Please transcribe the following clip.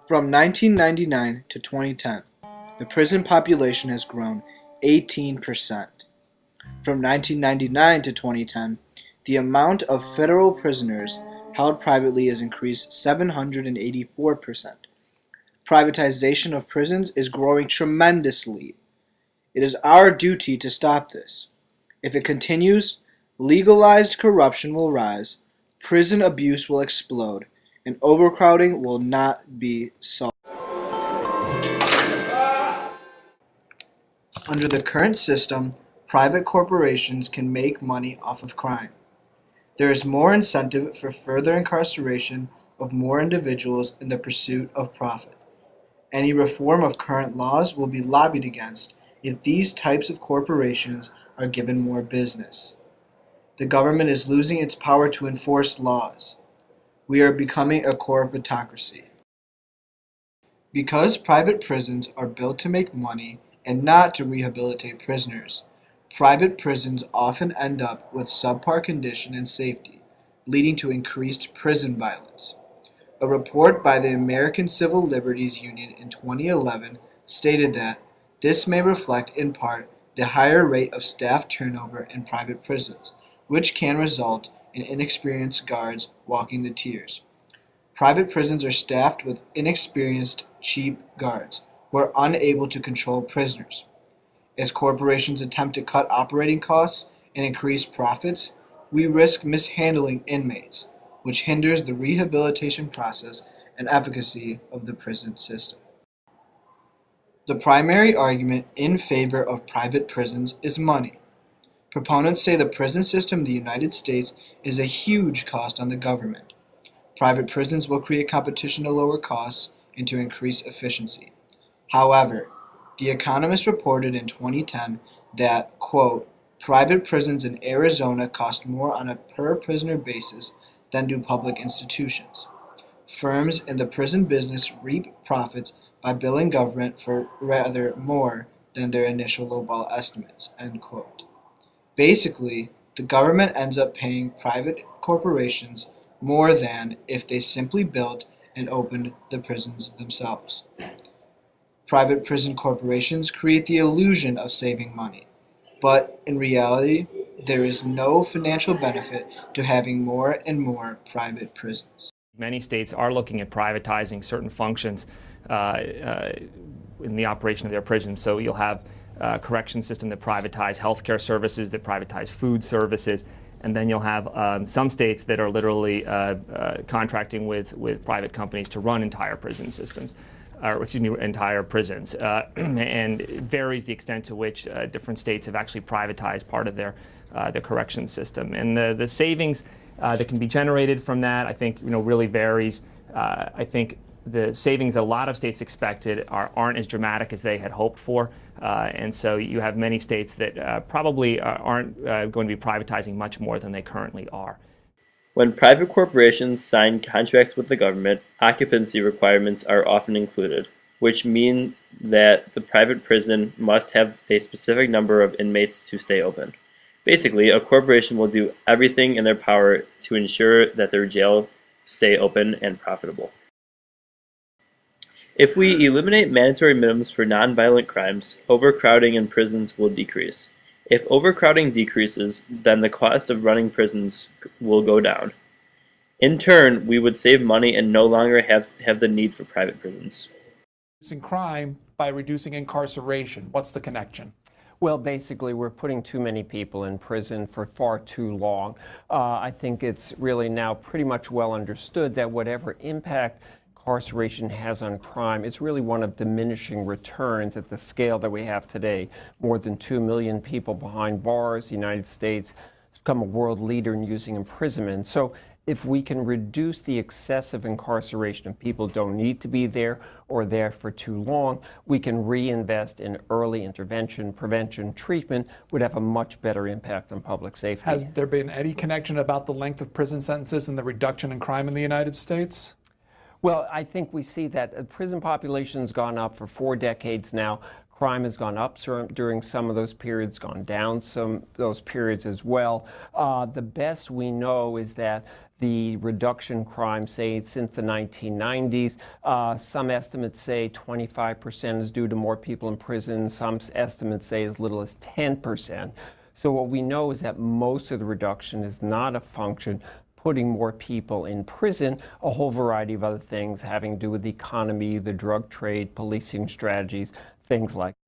From 1999 to 2010, the prison population has grown 18%. From 1999 to 2010, the amount of federal prisoners held privately has increased 784%. Privatization of prisons is growing tremendously. It is our duty to stop this. If it continues, legalized corruption will rise, prison abuse will explode, and overcrowding will not be solved. Under the current system, private corporations can make money off of crime. There is more incentive for further incarceration of more individuals in the pursuit of profit. Any reform of current laws will be lobbied against if these types of corporations are given more business. The government is losing its power to enforce laws. We are becoming a corporatocracy. Because private prisons are built to make money and not to rehabilitate prisoners, private prisons often end up with subpar condition and safety, leading to increased prison violence. A report by the American Civil Liberties Union in 2011 stated that this may reflect in part the higher rate of staff turnover in private prisons, which can result in inexperienced guards walking the tiers. Private prisons are staffed with inexperienced, cheap guards who are unable to control prisoners. As corporations attempt to cut operating costs and increase profits, we risk mishandling inmates, which hinders the rehabilitation process and efficacy of the prison system. The primary argument in favor of private prisons is money. Proponents say the prison system in the United States is a huge cost on the government. Private prisons will create competition to lower costs and to increase efficiency. However, The Economist reported in 2010 that, quote, private prisons in Arizona cost more on a per-prisoner basis than do public institutions. Firms in the prison business reap profits by billing government for rather more than their initial lowball estimates, end quote. Basically, the government ends up paying private corporations more than if they simply built and opened the prisons themselves. Private prison corporations create the illusion of saving money, but in reality, there is no financial benefit to having more and more private prisons. Many states are looking at privatizing certain functions in the operation of their prisons. So you'll have a correction system that privatize healthcare services, that privatize food services, and then you'll have some states that are literally contracting with private companies to run entire prison systems. Entire prisons, and it varies the extent to which different states have actually privatized part of their correction system. And the savings that can be generated from that, I think, really varies. I think the savings that a lot of states expected aren't as dramatic as they had hoped for, and so you have many states that probably aren't going to be privatizing much more than they currently are. When private corporations sign contracts with the government, occupancy requirements are often included, which mean that the private prison must have a specific number of inmates to stay open. Basically, a corporation will do everything in their power to ensure that their jail stay open and profitable. If we eliminate mandatory minimums for nonviolent crimes, overcrowding in prisons will decrease. If overcrowding decreases, then the cost of running prisons will go down. In turn, we would save money and no longer have the need for private prisons. Reducing crime by reducing incarceration. What's the connection? Well, basically, we're putting too many people in prison for far too long. I think it's really now pretty much well understood that whatever impact incarceration has on crime, it's really one of diminishing returns at the scale that we have today. More than 2 million people behind bars. The United States has become a world leader in using imprisonment. So if we can reduce the excessive incarceration of people who don't need to be there or there for too long, we can reinvest in early intervention, prevention, treatment, would have a much better impact on public safety. Has there been any connection about the length of prison sentences and the reduction in crime in the United States? Well, I think we see that the prison population has gone up for 4 decades now. Crime has gone up during some of those periods, gone down some those periods as well. The best we know is that the reduction in crime, say, since the 1990s. Some estimates say 25% is due to more people in prison. Some estimates say as little as 10%. So what we know is that most of the reduction is not a function putting more people in prison, a whole variety of other things having to do with the economy, the drug trade, policing strategies, things like that.